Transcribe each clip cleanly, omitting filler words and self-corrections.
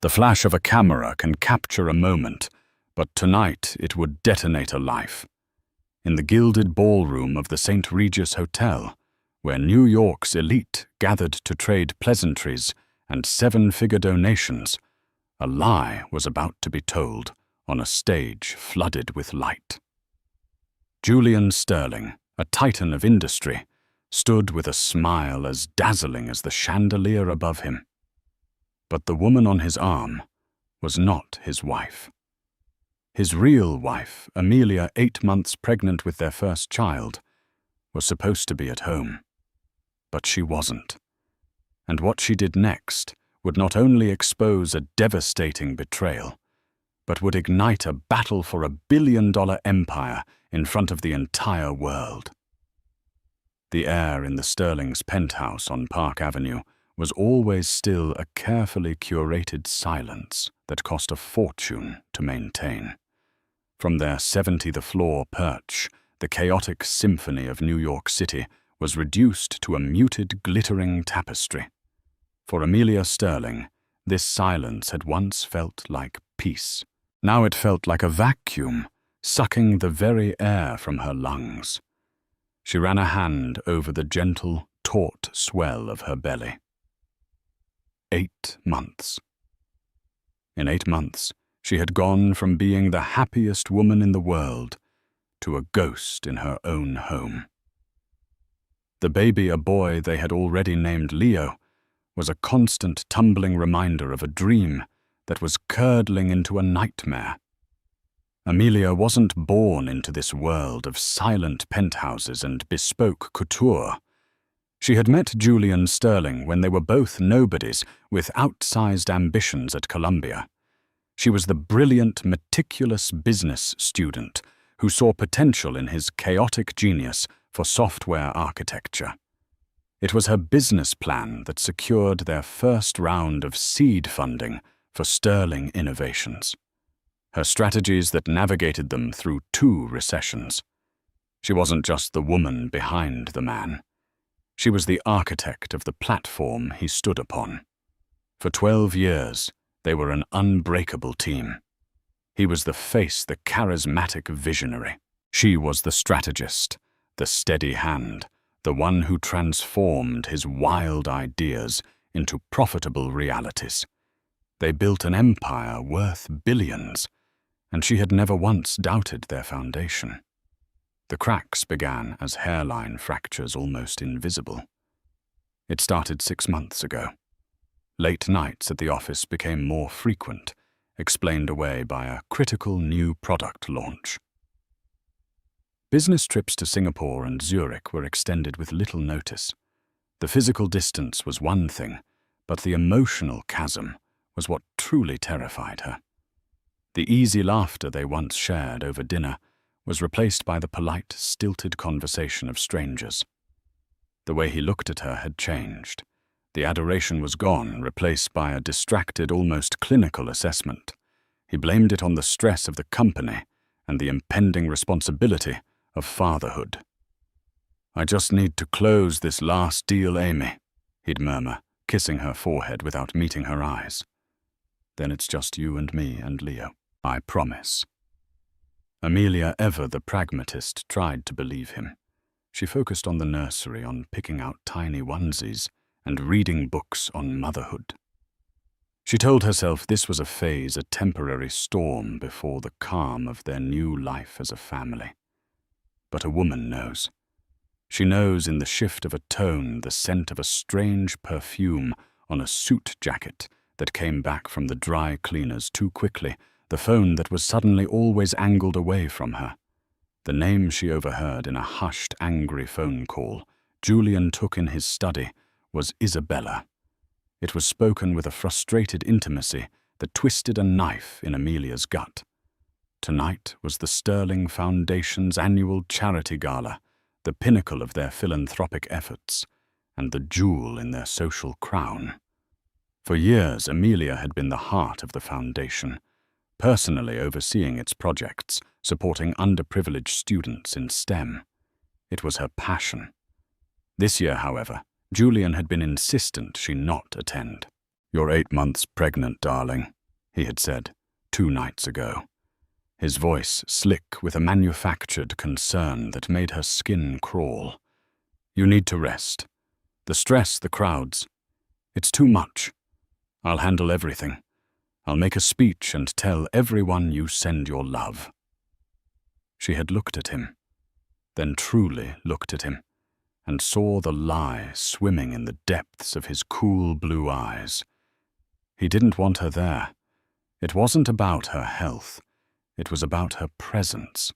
The flash of a camera can capture a moment, but tonight it would detonate a life. In the gilded ballroom of the St. Regis Hotel, where New York's elite gathered to trade pleasantries and seven-figure donations, a lie was about to be told on a stage flooded with light. Julian Sterling, a titan of industry, stood with a smile as dazzling as the chandelier above him. But the woman on his arm was not his wife. His real wife, Amelia, 8 months pregnant with their first child, was supposed to be at home. But she wasn't. And what she did next would not only expose a devastating betrayal, but would ignite a battle for a billion-dollar empire in front of the entire world. The air in the Sterling's penthouse on Park Avenue was always still a carefully curated silence that cost a fortune to maintain. From their 70th-floor perch, the chaotic symphony of New York City was reduced to a muted, glittering tapestry. For Amelia Sterling, this silence had once felt like peace. Now it felt like a vacuum, sucking the very air from her lungs. She ran a hand over the gentle, taut swell of her belly. 8 months. In 8 months, she had gone from being the happiest woman in the world to a ghost in her own home. The baby, a boy they had already named Leo, was a constant tumbling reminder of a dream that was curdling into a nightmare. Amelia wasn't born into this world of silent penthouses and bespoke couture. She had met Julian Sterling when they were both nobodies with outsized ambitions at Columbia. She was the brilliant, meticulous business student who saw potential in his chaotic genius for software architecture. It was her business plan that secured their first round of seed funding for Sterling Innovations. Her strategies that navigated them through 2 recessions. She wasn't just the woman behind the man. She was the architect of the platform he stood upon. For 12 years, they were an unbreakable team. He was the face, the charismatic visionary. She was the strategist, the steady hand, the one who transformed his wild ideas into profitable realities. They built an empire worth billions, and she had never once doubted their foundation. The cracks began as hairline fractures almost invisible. It started 6 months ago. Late nights at the office became more frequent, explained away by a critical new product launch. Business trips to Singapore and Zurich were extended with little notice. The physical distance was one thing, but the emotional chasm was what truly terrified her. The easy laughter they once shared over dinner was replaced by the polite, stilted conversation of strangers. The way he looked at her had changed. The adoration was gone, replaced by a distracted, almost clinical assessment. He blamed it on the stress of the company and the impending responsibility of fatherhood. "I just need to close this last deal, Amy," he'd murmur, kissing her forehead without meeting her eyes. "Then it's just you and me and Leo. I promise." Amelia, ever the pragmatist, tried to believe him. She focused on the nursery, on picking out tiny onesies, and reading books on motherhood. She told herself this was a phase, a temporary storm before the calm of their new life as a family. But a woman knows. She knows in the shift of a tone, the scent of a strange perfume on a suit jacket that came back from the dry cleaners too quickly, the phone that was suddenly always angled away from her. The name she overheard in a hushed, angry phone call Julian took in his study was Isabella. It was spoken with a frustrated intimacy that twisted a knife in Amelia's gut. Tonight was the Sterling Foundation's annual charity gala, the pinnacle of their philanthropic efforts, and the jewel in their social crown. For years, Amelia had been the heart of the foundation, personally overseeing its projects, supporting underprivileged students in STEM. It was her passion. This year, however, Julian had been insistent she not attend. "You're 8 months pregnant, darling," he had said 2 nights ago. His voice slick with a manufactured concern that made her skin crawl. "You need to rest. The stress, the crowds. It's too much. I'll handle everything. I'll make a speech and tell everyone you send your love." She had looked at him, then truly looked at him, and saw the lie swimming in the depths of his cool blue eyes. He didn't want her there. It wasn't about her health. It was about her presence.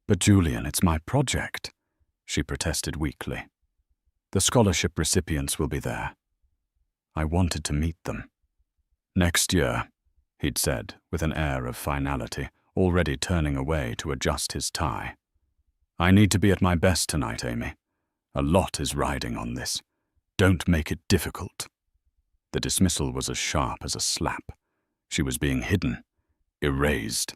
"But Julian, it's my project," she protested weakly. "The scholarship recipients will be there. I wanted to meet them." "Next year," he'd said with an air of finality, already turning away to adjust his tie. "I need to be at my best tonight, Amy. A lot is riding on this. Don't make it difficult." The dismissal was as sharp as a slap. She was being hidden, erased.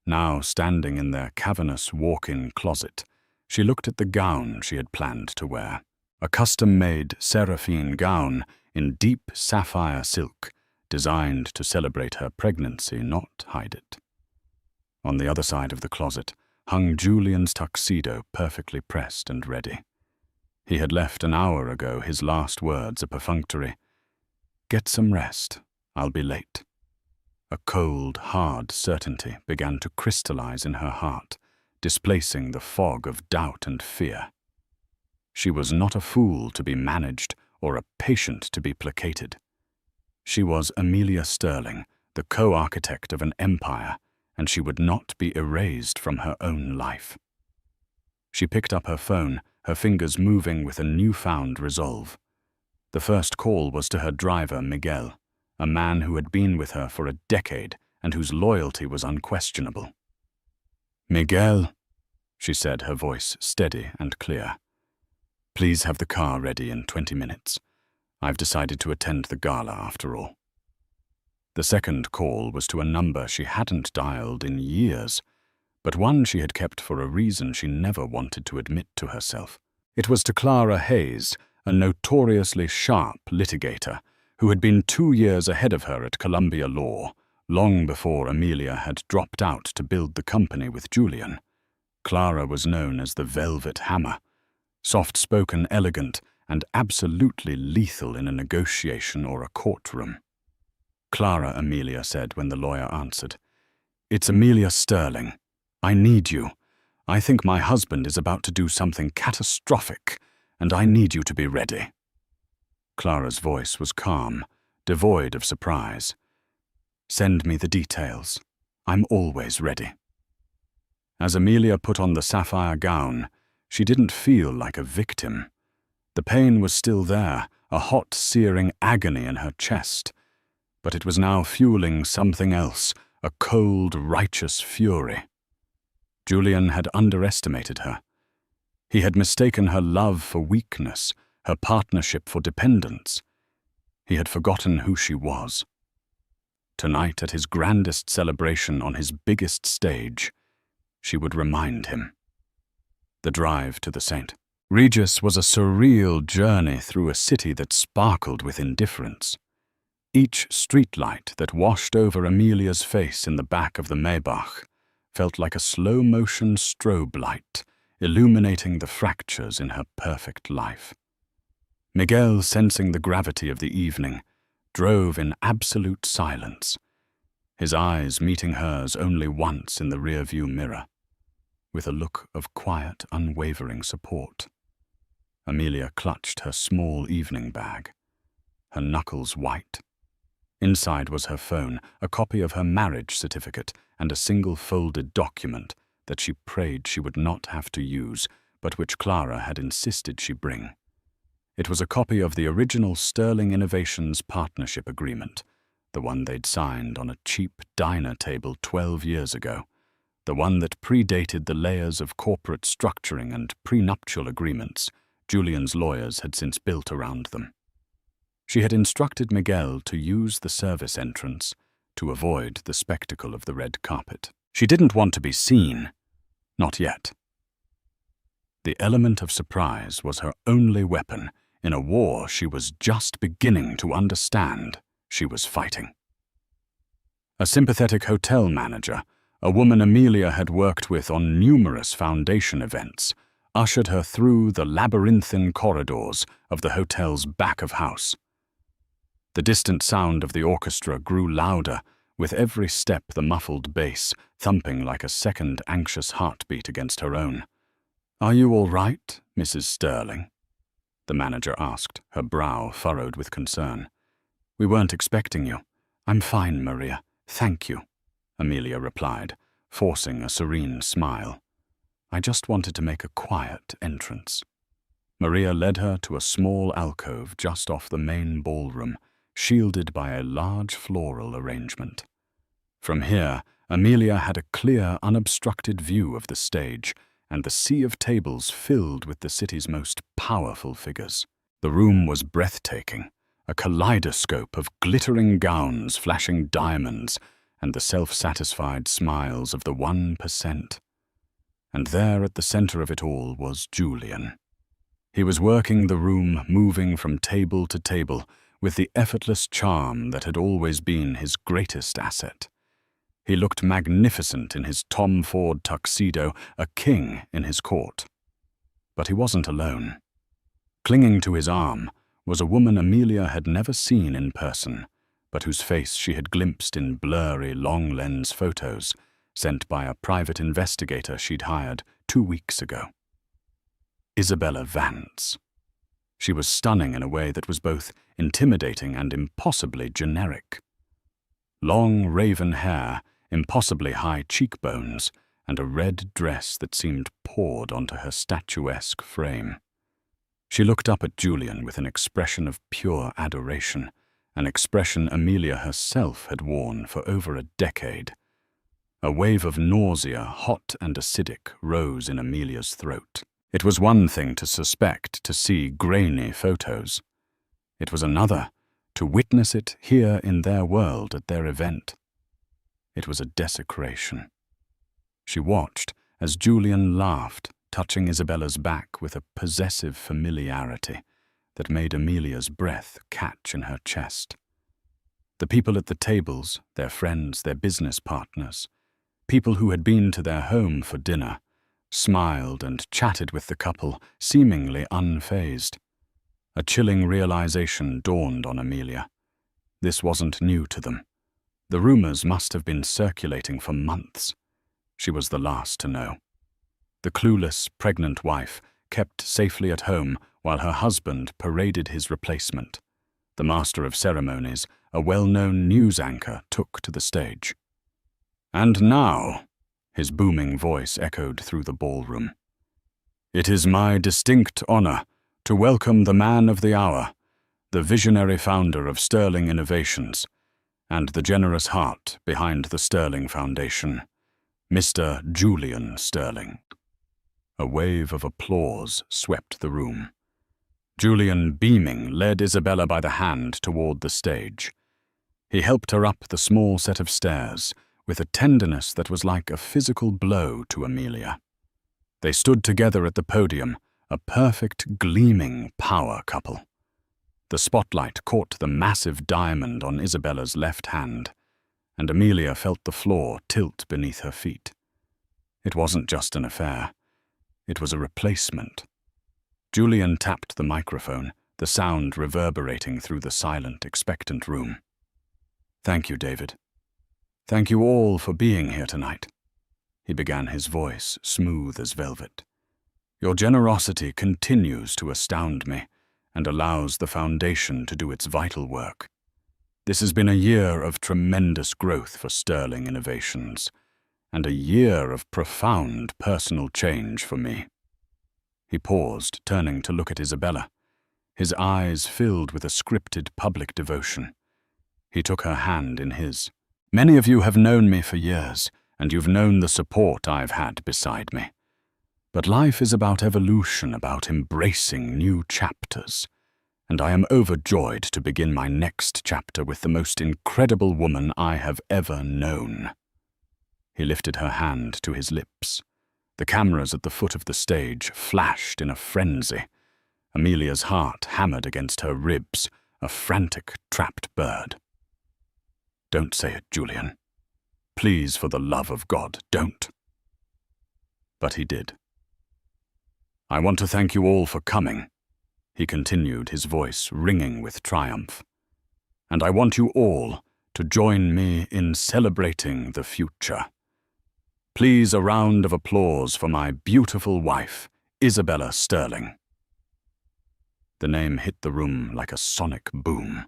Now, standing in their cavernous walk-in closet, she looked at the gown she had planned to wear, a custom-made seraphine gown in deep sapphire silk, designed to celebrate her pregnancy, not hide it. On the other side of the closet hung Julian's tuxedo, perfectly pressed and ready. He had left an hour ago, his last words a perfunctory, "Get some rest, I'll be late." A cold, hard certainty began to crystallize in her heart, displacing the fog of doubt and fear. She was not a fool to be managed or a patient to be placated. She was Amelia Sterling, the co-architect of an empire, and she would not be erased from her own life. She picked up her phone, her fingers moving with a newfound resolve. The first call was to her driver, Miguel, a man who had been with her for a decade and whose loyalty was unquestionable. "Miguel," she said, her voice steady and clear. "Please have the car ready in 20 minutes. I've decided to attend the gala after all." The second call was to a number she hadn't dialed in years, but one she had kept for a reason she never wanted to admit to herself. It was to Clara Hayes, a notoriously sharp litigator who had been 2 years ahead of her at Columbia Law, long before Amelia had dropped out to build the company with Julian. Clara was known as the Velvet Hammer, soft-spoken, elegant, and absolutely lethal in a negotiation or a courtroom. "Clara," Amelia said when the lawyer answered. "It's Amelia Sterling. I need you. I think my husband is about to do something catastrophic, and I need you to be ready." Clara's voice was calm, devoid of surprise. "Send me the details. I'm always ready." As Amelia put on the sapphire gown, she didn't feel like a victim. The pain was still there, a hot, searing agony in her chest, but it was now fueling something else, a cold, righteous fury. Julian had underestimated her. He had mistaken her love for weakness, her partnership for dependence. He had forgotten who she was. Tonight, at his grandest celebration on his biggest stage, she would remind him. The drive to the St. Regis was a surreal journey through a city that sparkled with indifference. Each streetlight that washed over Amelia's face in the back of the Maybach felt like a slow-motion strobe light, illuminating the fractures in her perfect life. Miguel, sensing the gravity of the evening, drove in absolute silence, his eyes meeting hers only once in the rear-view mirror, with a look of quiet, unwavering support. Amelia clutched her small evening bag, her knuckles white. Inside was her phone, a copy of her marriage certificate, and a single folded document that she prayed she would not have to use, but which Clara had insisted she bring. It was a copy of the original Sterling Innovations partnership agreement, the one they'd signed on a cheap diner table 12 years ago, the one that predated the layers of corporate structuring and prenuptial agreements Julian's lawyers had since built around them. She had instructed Miguel to use the service entrance to avoid the spectacle of the red carpet. She didn't want to be seen. Not yet. The element of surprise was her only weapon in a war she was just beginning to understand she was fighting. A sympathetic hotel manager, a woman Amelia had worked with on numerous foundation events, ushered her through the labyrinthine corridors of the hotel's back of house. The distant sound of the orchestra grew louder, with every step the muffled bass thumping like a second anxious heartbeat against her own. "Are you all right, Mrs. Sterling?" the manager asked, her brow furrowed with concern. "We weren't expecting you." "I'm fine, Maria. Thank you," Amelia replied, forcing a serene smile. "I just wanted to make a quiet entrance." Maria led her to a small alcove just off the main ballroom, shielded by a large floral arrangement. From here, Amelia had a clear, unobstructed view of the stage and the sea of tables filled with the city's most powerful figures. The room was breathtaking, a kaleidoscope of glittering gowns, flashing diamonds, and the self-satisfied smiles of the 1%. And there at the center of it all was Julian. He was working the room, moving from table to table, with the effortless charm that had always been his greatest asset. He looked magnificent in his Tom Ford tuxedo, a king in his court. But he wasn't alone. Clinging to his arm was a woman Amelia had never seen in person, but whose face she had glimpsed in blurry, long-lens photos sent by a private investigator she'd hired 2 weeks ago. Isabella Vance. She was stunning in a way that was both intimidating and impossibly generic. Long raven hair, impossibly high cheekbones, and a red dress that seemed poured onto her statuesque frame. She looked up at Julian with an expression of pure adoration, an expression Amelia herself had worn for over a decade. A wave of nausea, hot and acidic, rose in Amelia's throat. It was one thing to suspect, to see grainy photos. It was another to witness it here in their world at their event. It was a desecration. She watched as Julian laughed, touching Isabella's back with a possessive familiarity that made Amelia's breath catch in her chest. The people at the tables, their friends, their business partners, people who had been to their home for dinner, smiled and chatted with the couple, seemingly unfazed. A chilling realization dawned on Amelia. This wasn't new to them. The rumors must have been circulating for months. She was the last to know. The clueless, pregnant wife kept safely at home while her husband paraded his replacement. The master of ceremonies, a well-known news anchor, took to the stage. "And now," his booming voice echoed through the ballroom, "it is my distinct honor to welcome the man of the hour, the visionary founder of Sterling Innovations, and the generous heart behind the Sterling Foundation, Mr. Julian Sterling." A wave of applause swept the room. Julian, beaming, led Isabella by the hand toward the stage. He helped her up the small set of stairs with a tenderness that was like a physical blow to Amelia. They stood together at the podium, a perfect, gleaming power couple. The spotlight caught the massive diamond on Isabella's left hand, and Amelia felt the floor tilt beneath her feet. It wasn't just an affair. It was a replacement. Julian tapped the microphone, the sound reverberating through the silent, expectant room. "Thank you, David. Thank you all for being here tonight." He began, his voice smooth as velvet. "Your generosity continues to astound me and allows the foundation to do its vital work. This has been a year of tremendous growth for Sterling Innovations, and a year of profound personal change for me." He paused, turning to look at Isabella, his eyes filled with a scripted public devotion. He took her hand in his. "Many of you have known me for years, and you've known the support I've had beside me. But life is about evolution, about embracing new chapters, and I am overjoyed to begin my next chapter with the most incredible woman I have ever known." He lifted her hand to his lips. The cameras at the foot of the stage flashed in a frenzy. Amelia's heart hammered against her ribs, a frantic, trapped bird. "Don't say it, Julian. Please, for the love of God, don't." But he did. "I want to thank you all for coming," he continued, his voice ringing with triumph. "And I want you all to join me in celebrating the future. Please, a round of applause for my beautiful wife, Isabella Sterling." The name hit the room like a sonic boom.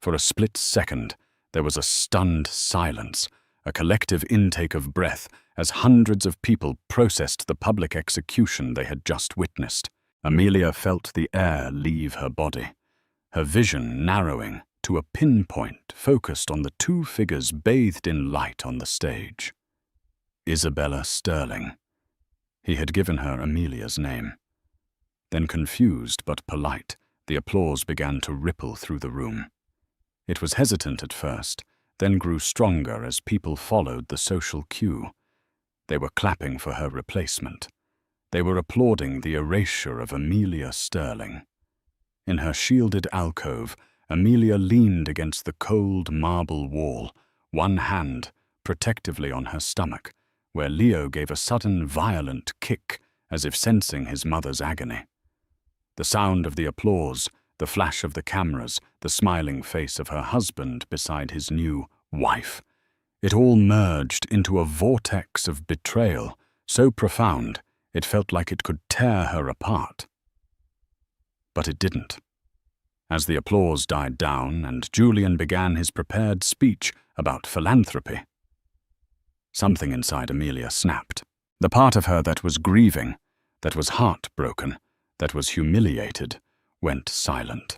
For a split second, there was a stunned silence, a collective intake of breath as hundreds of people processed the public execution they had just witnessed. Amelia felt the air leave her body, her vision narrowing to a pinpoint focused on the two figures bathed in light on the stage. Isabella Sterling. He had given her Amelia's name. Then, confused but polite, the applause began to ripple through the room. It was hesitant at first, then grew stronger as people followed the social cue. They were clapping for her replacement. They were applauding the erasure of Amelia Sterling. In her shielded alcove, Amelia leaned against the cold marble wall, one hand protectively on her stomach, where Leo gave a sudden violent kick as if sensing his mother's agony. The sound of the applause, the flash of the cameras, the smiling face of her husband beside his new wife. It all merged into a vortex of betrayal, so profound it felt like it could tear her apart. But it didn't. As the applause died down and Julian began his prepared speech about philanthropy, something inside Amelia snapped. The part of her that was grieving, that was heartbroken, that was humiliated, went silent.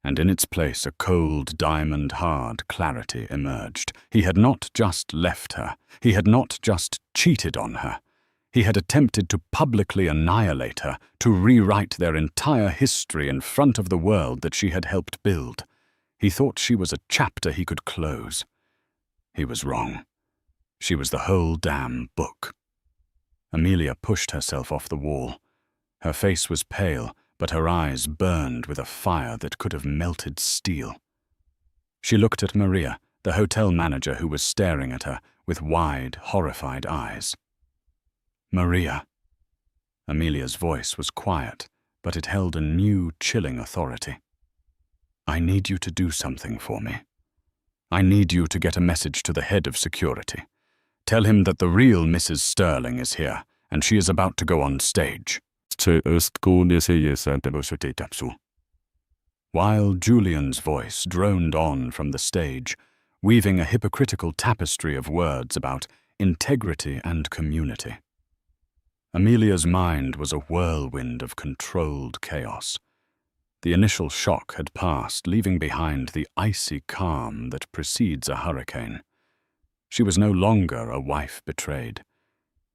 And in its place a cold, diamond-hard clarity emerged. He had not just left her. He had not just cheated on her. He had attempted to publicly annihilate her, to rewrite their entire history in front of the world that she had helped build. He thought she was a chapter he could close. He was wrong. She was the whole damn book. Amelia pushed herself off the wall. Her face was pale, but her eyes burned with a fire that could have melted steel. She looked at Maria, the hotel manager who was staring at her with wide, horrified eyes. "Maria." Amelia's voice was quiet, but it held a new, chilling authority. "I need you to do something for me. I need you to get a message to the head of security. Tell him that the real Mrs. Sterling is here, and she is about to go on stage." While Julian's voice droned on from the stage, weaving a hypocritical tapestry of words about integrity and community. Amelia's mind was a whirlwind of controlled chaos. The initial shock had passed, leaving behind the icy calm that precedes a hurricane. She was no longer a wife betrayed.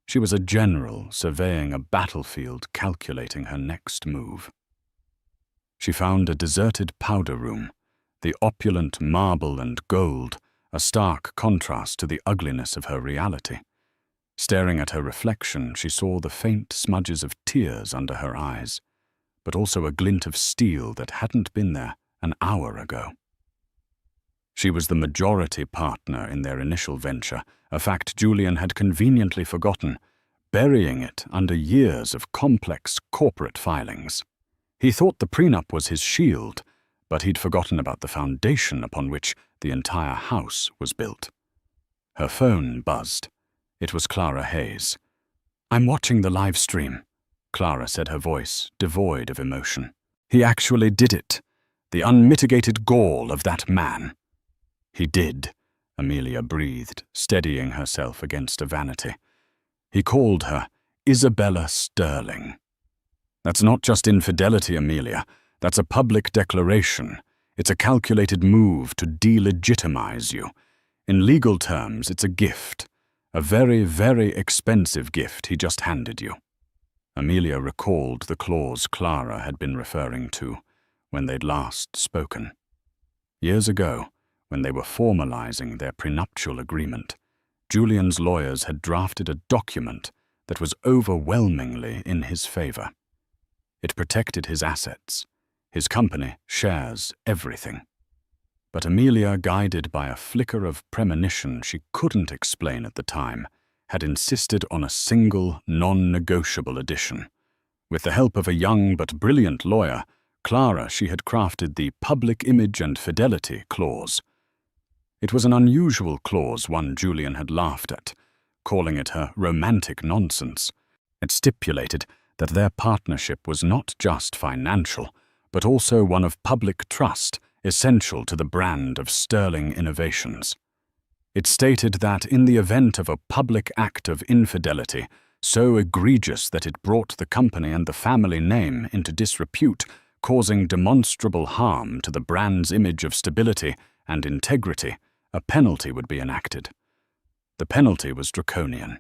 She was a general surveying a battlefield, calculating her next move. She found a deserted powder room, the opulent marble and gold, a stark contrast to the ugliness of her reality. Staring at her reflection, she saw the faint smudges of tears under her eyes, but also a glint of steel that hadn't been there an hour ago. She was the majority partner in their initial venture, a fact Julian had conveniently forgotten, burying it under years of complex corporate filings. He thought the prenup was his shield, but he'd forgotten about the foundation upon which the entire house was built. Her phone buzzed. It was Clara Hayes. "I'm watching the live stream," Clara said, her voice devoid of emotion. "He actually did it. The unmitigated gall of that man." "He did," Amelia breathed, steadying herself against a vanity. "He called her Isabella Sterling. That's not just infidelity, Amelia. That's a public declaration. It's a calculated move to delegitimize you. In legal terms, it's a gift. A very, very expensive gift he just handed you." Amelia recalled the clause Clara had been referring to when they'd last spoken. Years ago, when they were formalizing their prenuptial agreement, Julian's lawyers had drafted a document that was overwhelmingly in his favor. It protected his assets, his company, shares, everything. But Amelia, guided by a flicker of premonition she couldn't explain at the time, had insisted on a single, non-negotiable addition. With the help of a young but brilliant lawyer, Clara, she had crafted the public image and fidelity clause. It was an unusual clause, one Julian had laughed at, calling it her romantic nonsense. It stipulated that their partnership was not just financial, but also one of public trust, essential to the brand of sterling innovations. It stated that in the event of a public act of infidelity, so egregious that it brought the company and the family name into disrepute, causing demonstrable harm to the brand's image of stability and integrity, a penalty would be enacted. The penalty was draconian.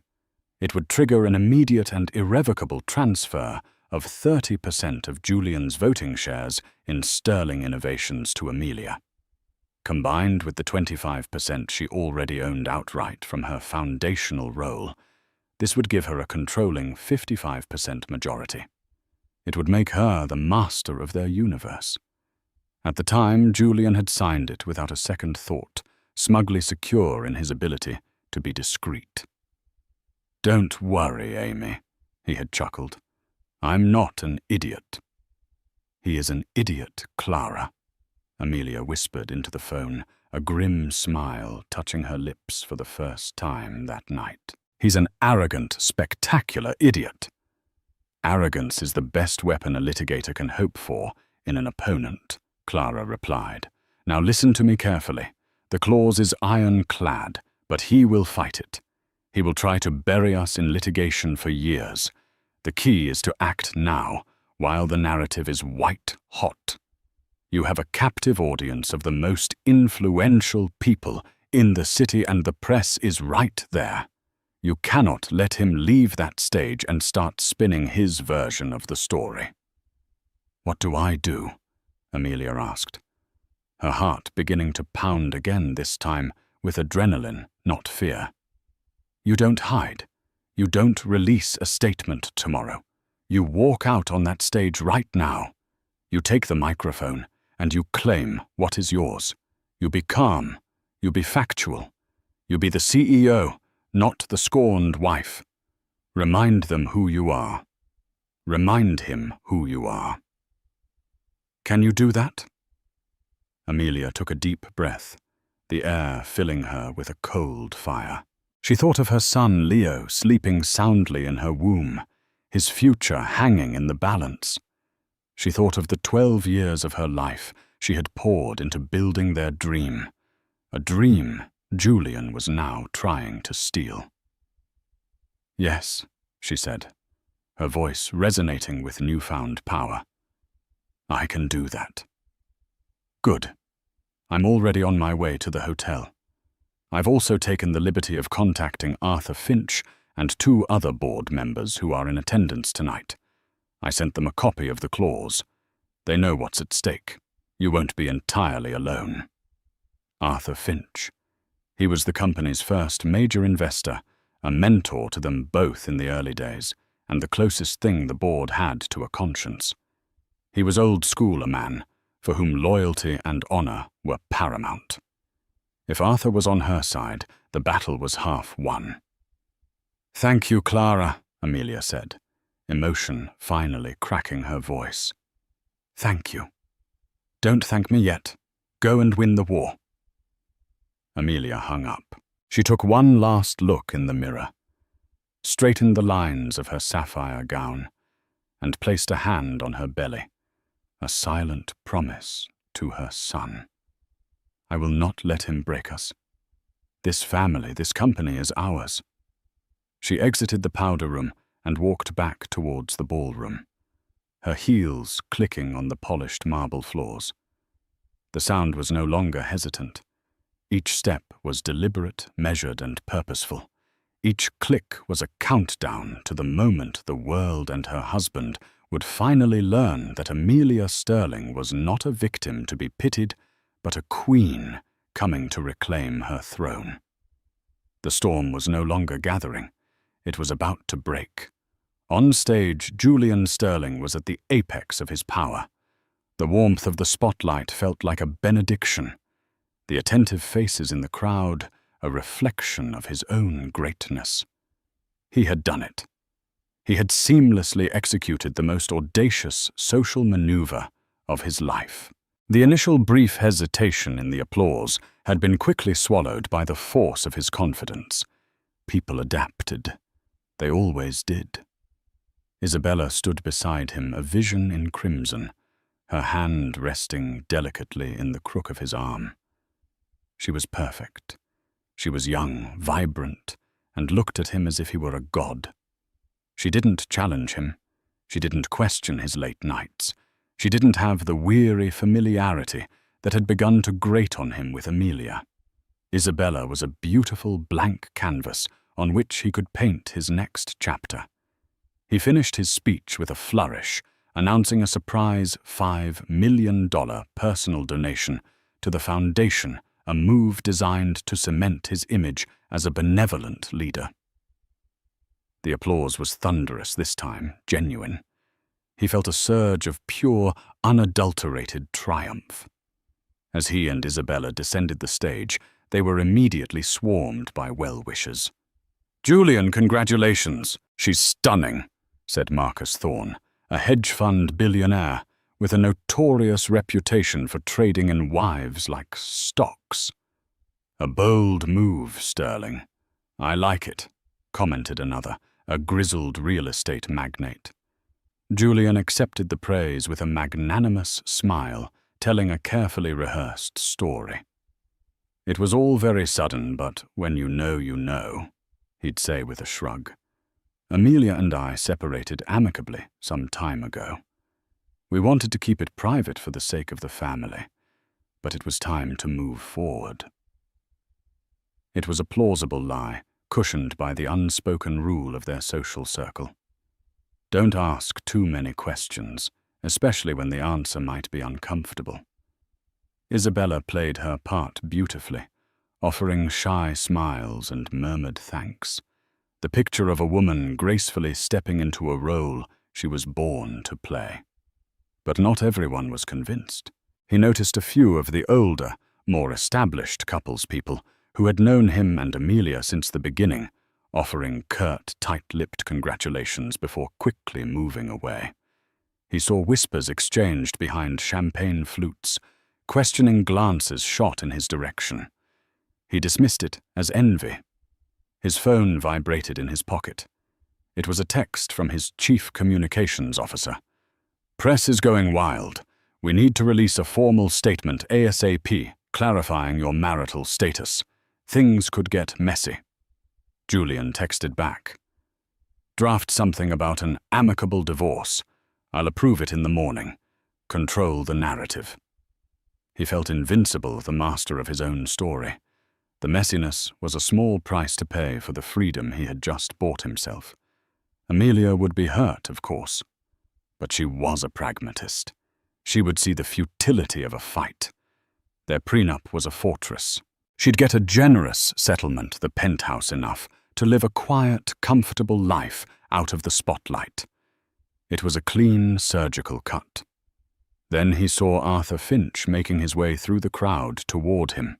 It would trigger an immediate and irrevocable transfer of 30% of Julian's voting shares in sterling innovations to Amelia. Combined with the 25% she already owned outright from her foundational role, this would give her a controlling 55% majority. It would make her the master of their universe. At the time, Julian had signed it without a second thought, smugly secure in his ability to be discreet. "Don't worry, Amy," he had chuckled. "I'm not an idiot." "He is an idiot, Clara," Amelia whispered into the phone, a grim smile touching her lips for the first time that night. "He's an arrogant, spectacular idiot." "Arrogance is the best weapon a litigator can hope for in an opponent," Clara replied. "Now listen to me carefully. The clause is ironclad, but he will fight it. He will try to bury us in litigation for years. The key is to act now, while the narrative is white hot. You have a captive audience of the most influential people in the city, and the press is right there. You cannot let him leave that stage and start spinning his version of the story." "What do I do?" Amelia asked, her heart beginning to pound again, this time with adrenaline, not fear. "You don't hide. You don't release a statement tomorrow. You walk out on that stage right now. You take the microphone and you claim what is yours. You be calm. You be factual. You be the CEO, not the scorned wife. Remind them who you are. Remind him who you are." "Can you do that?" Amelia took a deep breath, the air filling her with a cold fire. She thought of her son Leo sleeping soundly in her womb, his future hanging in the balance. She thought of the 12 years of her life she had poured into building their dream, a dream Julian was now trying to steal. "Yes," she said, her voice resonating with newfound power. "I can do that." "Good. I'm already on my way to the hotel. I've also taken the liberty of contacting Arthur Finch and 2 other board members who are in attendance tonight. I sent them a copy of the clause. They know what's at stake. You won't be entirely alone." Arthur Finch. He was the company's first major investor, a mentor to them both in the early days, and the closest thing the board had to a conscience. He was old school, a man for whom loyalty and honor were paramount. If Arthur was on her side, the battle was half won. "Thank you, Clara," Amelia said, emotion finally cracking her voice. "Thank you. Don't thank me yet. Go and win the war." Amelia hung up. She took one last look in the mirror, straightened the lines of her sapphire gown, and placed a hand on her belly, a silent promise to her son. "I will not let him break us. This family, this company is ours." She exited the powder room and walked back towards the ballroom, her heels clicking on the polished marble floors. The sound was no longer hesitant. Each step was deliberate, measured, and purposeful. Each click was a countdown to the moment the world and her husband would finally learn that Amelia Sterling was not a victim to be pitied, but a queen coming to reclaim her throne. The storm was no longer gathering. It was about to break. On stage, Julian Sterling was at the apex of his power. The warmth of the spotlight felt like a benediction. The attentive faces in the crowd, a reflection of his own greatness. He had done it. He had seamlessly executed the most audacious social maneuver of his life. The initial brief hesitation in the applause had been quickly swallowed by the force of his confidence. People adapted. They always did. Isabella stood beside him, a vision in crimson, her hand resting delicately in the crook of his arm. She was perfect. She was young, vibrant, and looked at him as if he were a god. She didn't challenge him. She didn't question his late nights. She didn't have the weary familiarity that had begun to grate on him with Amelia. Isabella was a beautiful blank canvas on which he could paint his next chapter. He finished his speech with a flourish, announcing a surprise $5 million personal donation to the foundation, a move designed to cement his image as a benevolent leader. The applause was thunderous this time, genuine. He felt a surge of pure, unadulterated triumph. As he and Isabella descended the stage, they were immediately swarmed by well-wishers. "Julian, congratulations. She's stunning," said Marcus Thorne, a hedge fund billionaire with a notorious reputation for trading in wives like stocks. "A bold move, Sterling. I like it," commented another, a grizzled real estate magnate. Julian accepted the praise with a magnanimous smile, telling a carefully rehearsed story. "It was all very sudden, but when you know, he'd say with a shrug. "Amelia and I separated amicably some time ago. We wanted to keep it private for the sake of the family, but it was time to move forward." It was a plausible lie, cushioned by the unspoken rule of their social circle. Don't ask too many questions, especially when the answer might be uncomfortable. Isabella played her part beautifully, offering shy smiles and murmured thanks, the picture of a woman gracefully stepping into a role she was born to play. But not everyone was convinced. He noticed a few of the older, more established couples people who had known him and Amelia since the beginning, offering curt, tight-lipped congratulations before quickly moving away. He saw whispers exchanged behind champagne flutes, questioning glances shot in his direction. He dismissed it as envy. His phone vibrated in his pocket. It was a text from his chief communications officer. "Press is going wild. We need to release a formal statement ASAP, clarifying your marital status. Things could get messy." Julian texted back. "Draft something about an amicable divorce. I'll approve it in the morning. Control the narrative." He felt invincible, the master of his own story. The messiness was a small price to pay for the freedom he had just bought himself. Amelia would be hurt, of course, but she was a pragmatist. She would see the futility of a fight. Their prenup was a fortress. She'd get a generous settlement, the penthouse enough, to live a quiet, comfortable life out of the spotlight. It was a clean, surgical cut. Then he saw Arthur Finch making his way through the crowd toward him.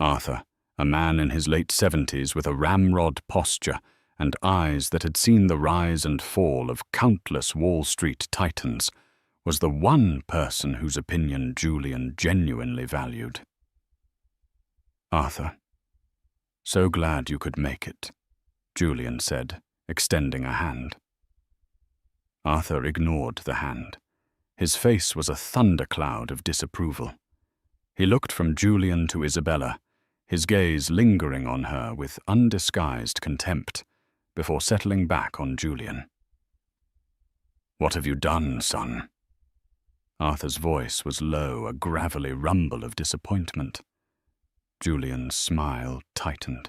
Arthur, a man in his late 70s with a ramrod posture and eyes that had seen the rise and fall of countless Wall Street titans, was the one person whose opinion Julian genuinely valued. "Arthur, so glad you could make it," Julian said, extending a hand. Arthur ignored the hand. His face was a thundercloud of disapproval. He looked from Julian to Isabella, his gaze lingering on her with undisguised contempt, before settling back on Julian. "What have you done, son?" Arthur's voice was low, a gravelly rumble of disappointment. Julian's smile tightened.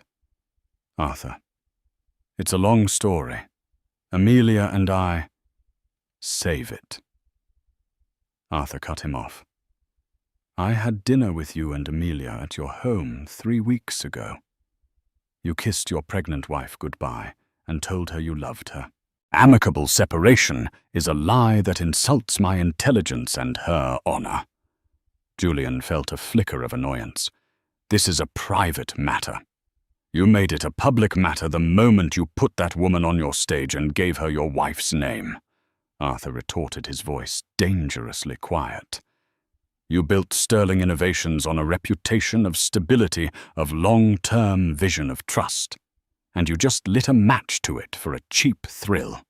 "Arthur, it's a long story. Amelia and I—" "Save it." Arthur cut him off. "I had dinner with you and Amelia at your home 3 weeks ago. You kissed your pregnant wife goodbye and told her you loved her. Amicable separation is a lie that insults my intelligence and her honor. Julian felt a flicker of annoyance. This is a private matter. You made it a public matter the moment you put that woman on your stage and gave her your wife's name, Arthur retorted, his voice dangerously quiet. You built Sterling Innovations on a reputation of stability, of long-term vision of trust, and you just lit a match to it for a cheap thrill.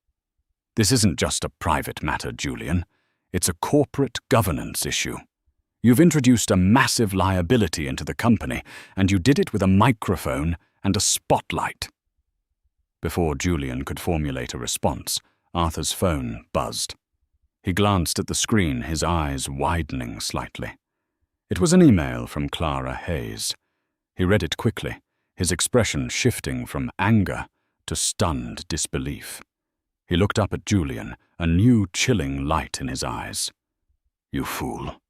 This isn't just a private matter, Julian. It's a corporate governance issue. You've introduced a massive liability into the company, and you did it with a microphone and a spotlight. Before Julian could formulate a response, Arthur's phone buzzed. He glanced at the screen, his eyes widening slightly. It was an email from Clara Hayes. He read it quickly, his expression shifting from anger to stunned disbelief. He looked up at Julian, a new chilling light in his eyes. "You fool,"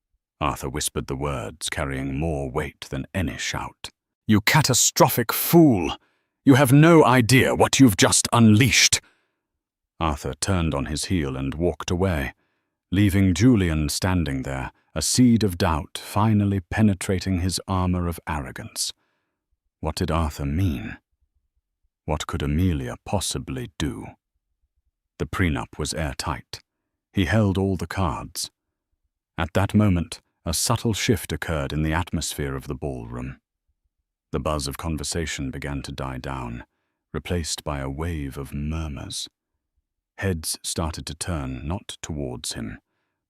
Arthur whispered the words, carrying more weight than any shout. "You catastrophic fool! You have no idea what you've just unleashed!" Arthur turned on his heel and walked away, leaving Julian standing there, a seed of doubt finally penetrating his armor of arrogance. What did Arthur mean? What could Amelia possibly do? The prenup was airtight. He held all the cards. At that moment, a subtle shift occurred in the atmosphere of the ballroom. The buzz of conversation began to die down, replaced by a wave of murmurs. Heads started to turn not towards him,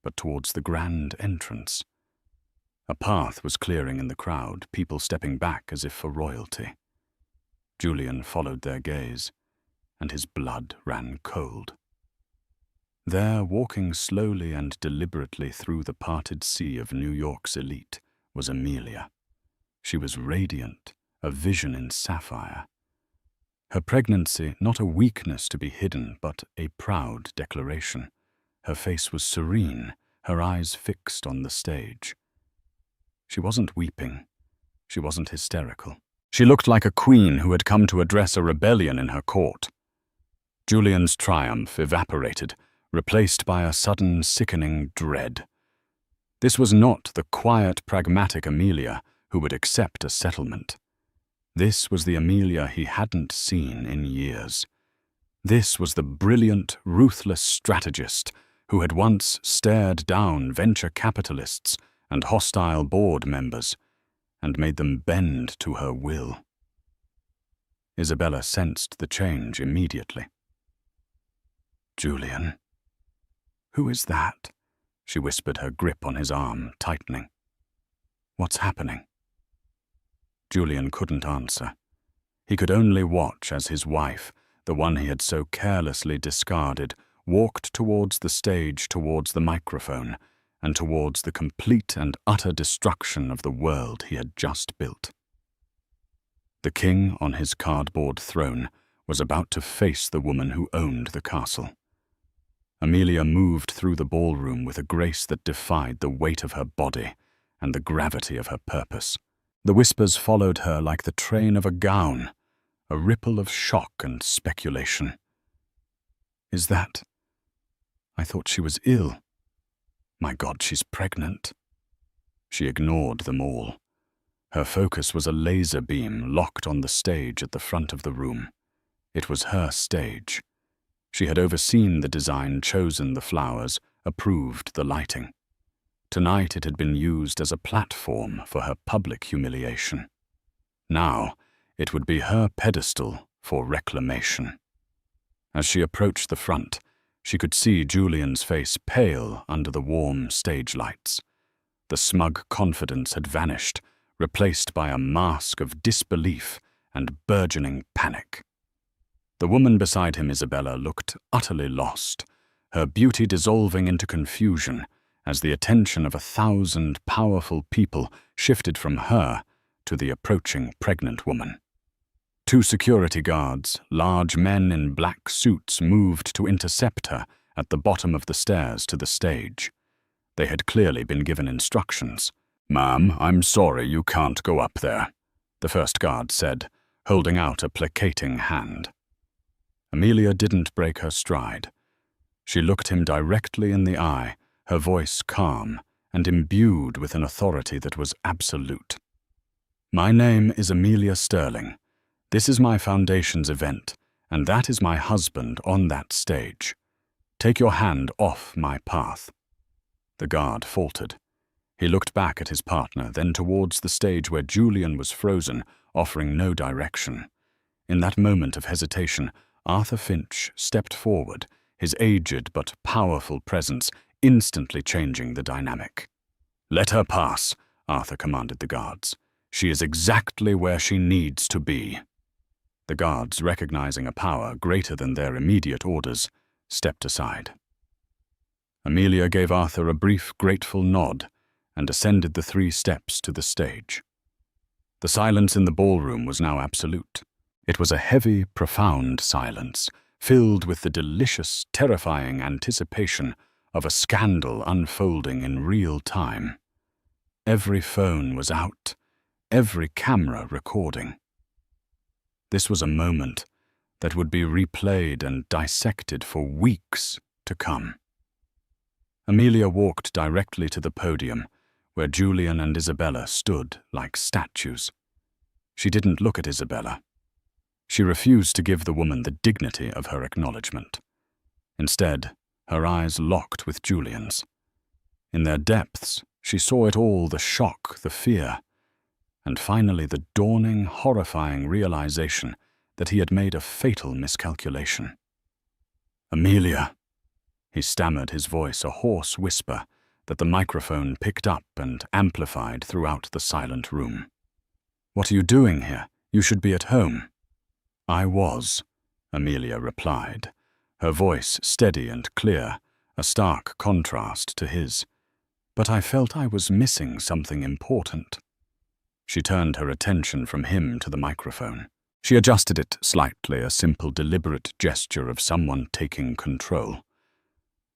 but towards the grand entrance. A path was clearing in the crowd, people stepping back as if for royalty. Julian followed their gaze, and his blood ran cold. There, walking slowly and deliberately through the parted sea of New York's elite, was Amelia. She was radiant, a vision in sapphire. Her pregnancy, not a weakness to be hidden, but a proud declaration. Her face was serene, her eyes fixed on the stage. She wasn't weeping. She wasn't hysterical. She looked like a queen who had come to address a rebellion in her court. Julian's triumph evaporated, replaced by a sudden sickening dread. This was not the quiet, pragmatic Amelia who would accept a settlement. This was the Amelia he hadn't seen in years. This was the brilliant, ruthless strategist who had once stared down venture capitalists and hostile board members and made them bend to her will. Isabella sensed the change immediately. "Julian." "Who is that?" she whispered, her grip on his arm tightening. "What's happening?" Julian couldn't answer. He could only watch as his wife, the one he had so carelessly discarded, walked towards the stage, towards the microphone, and towards the complete and utter destruction of the world he had just built. The king on his cardboard throne was about to face the woman who owned the castle. Amelia moved through the ballroom with a grace that defied the weight of her body and the gravity of her purpose. The whispers followed her like the train of a gown, a ripple of shock and speculation. "Is that? I thought she was ill. My God, she's pregnant." She ignored them all. Her focus was a laser beam locked on the stage at the front of the room. It was her stage. She had overseen the design, chosen the flowers, approved the lighting. Tonight it had been used as a platform for her public humiliation. Now it would be her pedestal for reclamation. As she approached the front, she could see Julian's face pale under the warm stage lights. The smug confidence had vanished, replaced by a mask of disbelief and burgeoning panic. The woman beside him, Isabella, looked utterly lost, her beauty dissolving into confusion as the attention of 1,000 powerful people shifted from her to the approaching pregnant woman. 2 security guards, large men in black suits, moved to intercept her at the bottom of the stairs to the stage. They had clearly been given instructions. "Ma'am, I'm sorry you can't go up there," the first guard said, holding out a placating hand. Amelia didn't break her stride. She looked him directly in the eye, her voice calm and imbued with an authority that was absolute. "My name is Amelia Sterling. This is my foundation's event, and that is my husband on that stage. Take your hand off my path." The guard faltered. He looked back at his partner, then towards the stage where Julian was frozen, offering no direction. In that moment of hesitation, Arthur Finch stepped forward, his aged but powerful presence instantly changing the dynamic. "Let her pass," Arthur commanded the guards. "She is exactly where she needs to be." The guards, recognizing a power greater than their immediate orders, stepped aside. Amelia gave Arthur a brief, grateful nod and ascended the 3 steps to the stage. The silence in the ballroom was now absolute. It was a heavy, profound silence, filled with the delicious, terrifying anticipation of a scandal unfolding in real time. Every phone was out, every camera recording. This was a moment that would be replayed and dissected for weeks to come. Amelia walked directly to the podium, where Julian and Isabella stood like statues. She didn't look at Isabella. She refused to give the woman the dignity of her acknowledgement. Instead, her eyes locked with Julian's. In their depths, she saw it all, the shock, the fear, and finally the dawning, horrifying realization that he had made a fatal miscalculation. "Amelia," he stammered, his voice a hoarse whisper that the microphone picked up and amplified throughout the silent room. "What are you doing here? You should be at home." "I was," Amelia replied, her voice steady and clear, a stark contrast to his. "But I felt I was missing something important." She turned her attention from him to the microphone. She adjusted it slightly, a simple, deliberate gesture of someone taking control.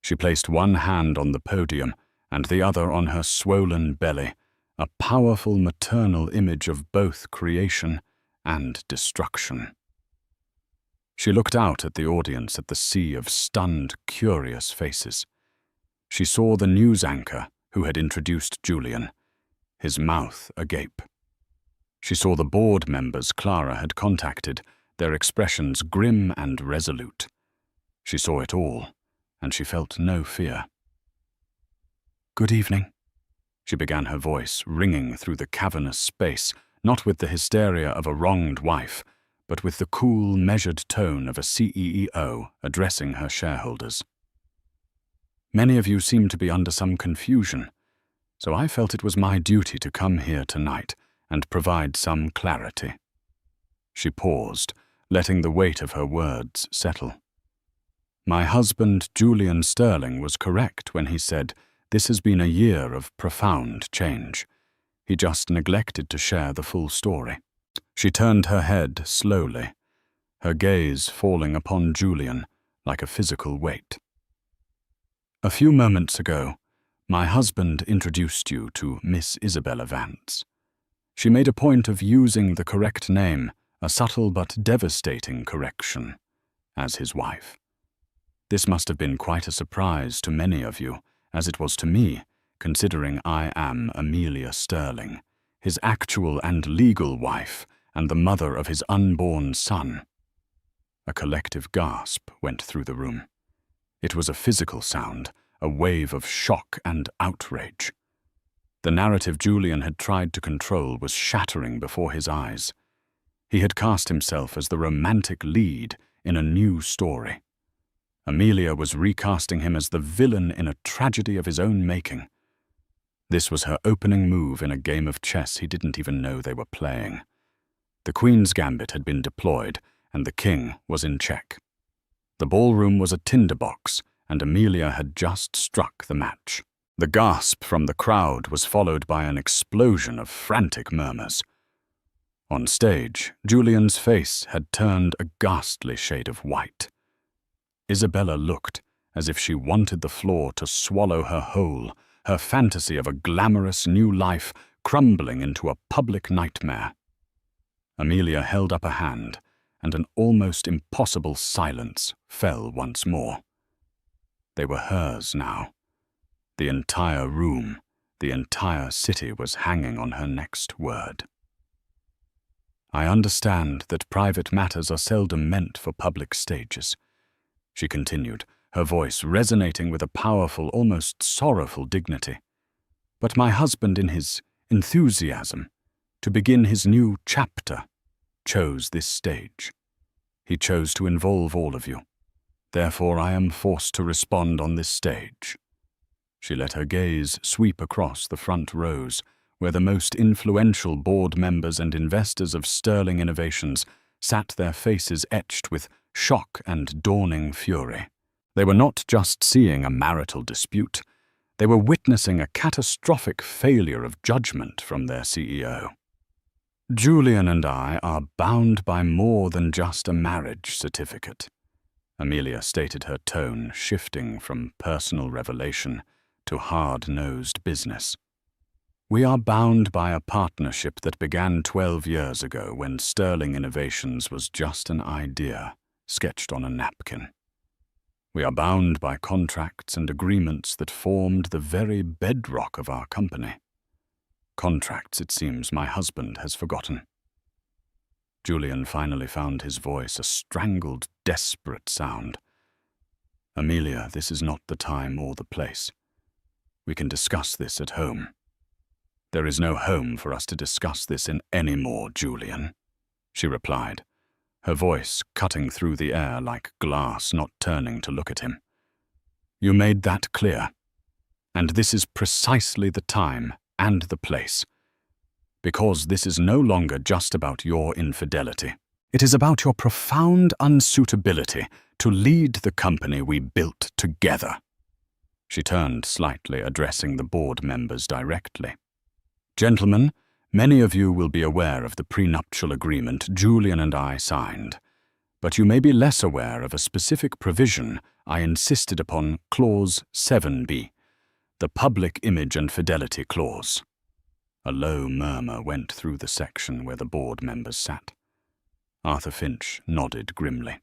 She placed one hand on the podium and the other on her swollen belly, a powerful maternal image of both creation and destruction. She looked out at the audience, at the sea of stunned, curious faces. She saw the news anchor who had introduced Julian, his mouth agape. She saw the board members Clara had contacted, their expressions grim and resolute. She saw it all, and she felt no fear. "Good evening," she began, her voice ringing through the cavernous space, not with the hysteria of a wronged wife, but with the cool, measured tone of a CEO addressing her shareholders. "Many of you seem to be under some confusion, so I felt it was my duty to come here tonight and provide some clarity." She paused, letting the weight of her words settle. "My husband, Julian Sterling, was correct when he said this has been a year of profound change. He just neglected to share the full story." She turned her head slowly, her gaze falling upon Julian like a physical weight. "A few moments ago, my husband introduced you to Miss Isabella Vance. She made a point of using the correct name, a subtle but devastating correction, as his wife. This must have been quite a surprise to many of you, as it was to me, considering I am Amelia Sterling, his actual and legal wife, and the mother of his unborn son." A collective gasp went through the room. It was a physical sound, a wave of shock and outrage. The narrative Julian had tried to control was shattering before his eyes. He had cast himself as the romantic lead in a new story. Amelia was recasting him as the villain in a tragedy of his own making. This was her opening move in a game of chess he didn't even know they were playing. The Queen's gambit had been deployed, and the King was in check. The ballroom was a tinderbox, and Amelia had just struck the match. The gasp from the crowd was followed by an explosion of frantic murmurs. On stage, Julian's face had turned a ghastly shade of white. Isabella looked as if she wanted the floor to swallow her whole, her fantasy of a glamorous new life crumbling into a public nightmare. Amelia held up a hand, and an almost impossible silence fell once more. They were hers now. The entire room, the entire city was hanging on her next word. "I understand that private matters are seldom meant for public stages," she continued, her voice resonating with a powerful, almost sorrowful dignity. "But my husband, in his enthusiasm to begin his new chapter, chose this stage. He chose to involve all of you. Therefore, I am forced to respond on this stage." She let her gaze sweep across the front rows, where the most influential board members and investors of Sterling Innovations sat, their faces etched with shock and dawning fury. They were not just seeing a marital dispute, they were witnessing a catastrophic failure of judgment from their CEO. "Julian and I are bound by more than just a marriage certificate," Amelia stated, her tone shifting from personal revelation to hard-nosed business. "We are bound by a partnership that began 12 years ago when Sterling Innovations was just an idea sketched on a napkin. We are bound by contracts and agreements that formed the very bedrock of our company. Contracts, it seems, my husband has forgotten." Julian finally found his voice a strangled, desperate sound. "Amelia, this is not the time or the place. We can discuss this at home." "There is no home for us to discuss this in any more, Julian," she replied, her voice cutting through the air like glass, not turning to look at him. "You made that clear, and this is precisely the time and the place, because this is no longer just about your infidelity. It is about your profound unsuitability to lead the company we built together." She turned slightly, addressing the board members directly. "Gentlemen, many of you will be aware of the prenuptial agreement Julian and I signed, but you may be less aware of a specific provision I insisted upon, Clause 7b, the Public Image and Fidelity Clause." A low murmur went through the section where the board members sat. Arthur Finch nodded grimly.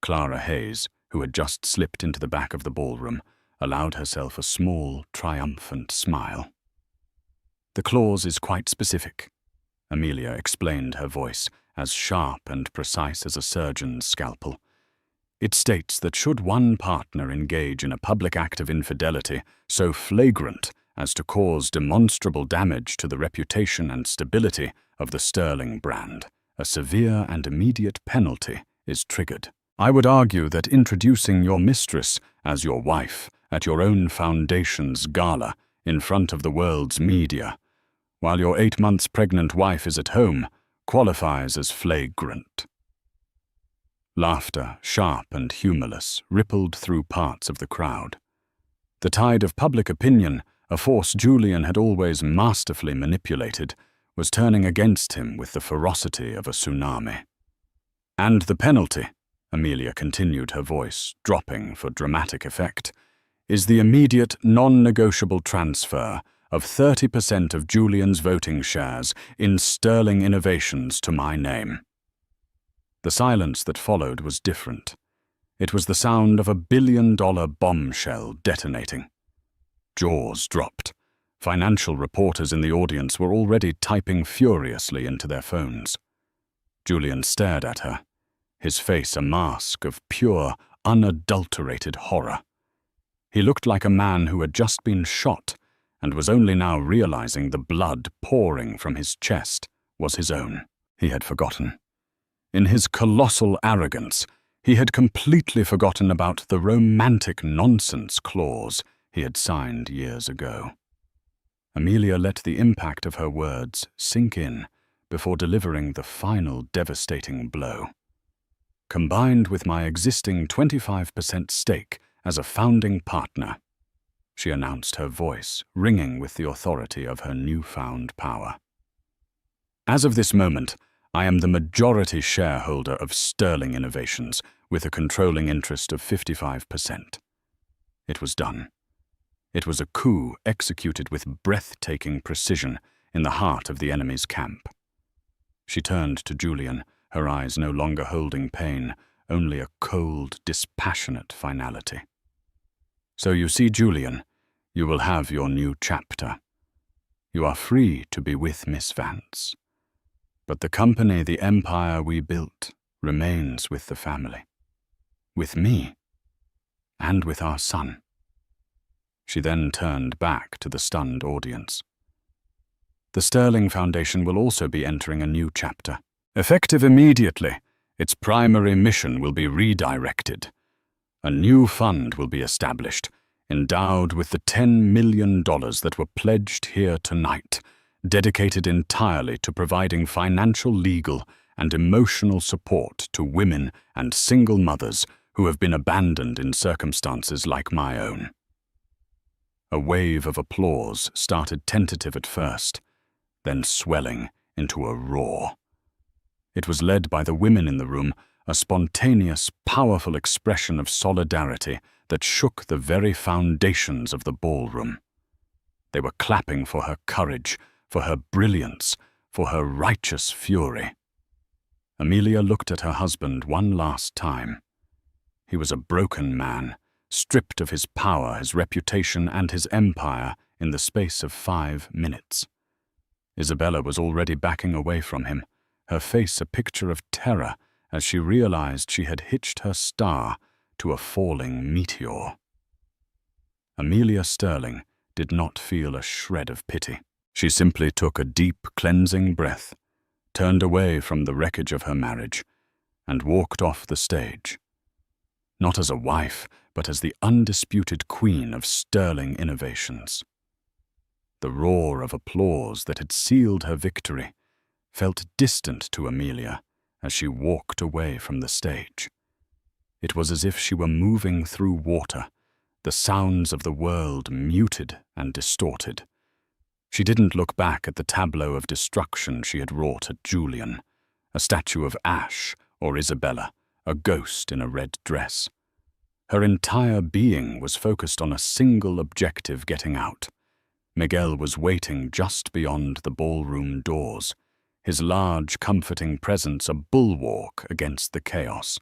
Clara Hayes, who had just slipped into the back of the ballroom, allowed herself a small, triumphant smile. "The clause is quite specific," Amelia explained, her voice as sharp and precise as a surgeon's scalpel. "It states that should one partner engage in a public act of infidelity so flagrant as to cause demonstrable damage to the reputation and stability of the Sterling brand, a severe and immediate penalty is triggered. I would argue that introducing your mistress as your wife at your own foundation's gala in front of the world's media, while your 8 months pregnant wife is at home, qualifies as flagrant." Laughter, sharp and humorless, rippled through parts of the crowd. The tide of public opinion, a force Julian had always masterfully manipulated, was turning against him with the ferocity of a tsunami. "And the penalty," Amelia continued, her voice dropping for dramatic effect, "is the immediate, non-negotiable transfer of 30% of Julian's voting shares in Sterling Innovations to my name." The silence that followed was different. It was the sound of a billion-dollar bombshell detonating. Jaws dropped. Financial reporters in the audience were already typing furiously into their phones. Julian stared at her, his face a mask of pure, unadulterated horror. He looked like a man who had just been shot and was only now realizing the blood pouring from his chest was his own. He had forgotten. In his colossal arrogance, he had completely forgotten about the romantic nonsense clause he had signed years ago. Amelia let the impact of her words sink in before delivering the final devastating blow. "Combined with my existing 25% stake as a founding partner," she announced, her voice ringing with the authority of her newfound power. "As of this moment, I am the majority shareholder of Sterling Innovations with a controlling interest of 55%. It was done. It was a coup executed with breathtaking precision in the heart of the enemy's camp. She turned to Julian, her eyes no longer holding pain, only a cold, dispassionate finality. "So you see, Julian, you will have your new chapter. You are free to be with Miss Vance. But the company, the empire we built, remains with the family. With me. And with our son." She then turned back to the stunned audience. "The Sterling Foundation will also be entering a new chapter. Effective immediately, its primary mission will be redirected. A new fund will be established, endowed with the $10 million that were pledged here tonight, dedicated entirely to providing financial, legal, and emotional support to women and single mothers who have been abandoned in circumstances like my own." A wave of applause started tentative at first, then swelling into a roar. It was led by the women in the room, a spontaneous, powerful expression of solidarity that shook the very foundations of the ballroom. They were clapping for her courage, for her brilliance, for her righteous fury. Amelia looked at her husband one last time. He was a broken man, stripped of his power, his reputation, and his empire in the space of 5 minutes. Isabella was already backing away from him, her face a picture of terror as she realized she had hitched her star to a falling meteor. Amelia Sterling did not feel a shred of pity. She simply took a deep, cleansing breath, turned away from the wreckage of her marriage, and walked off the stage. Not as a wife, but as the undisputed queen of Sterling innovations. The roar of applause that had sealed her victory felt distant to Amelia as she walked away from the stage. It was as if she were moving through water, the sounds of the world muted and distorted. She didn't look back at the tableau of destruction she had wrought at Julian, a statue of ash, or Isabella, a ghost in a red dress. Her entire being was focused on a single objective: getting out. Miguel was waiting just beyond the ballroom doors, his large, comforting presence a bulwark against the chaos.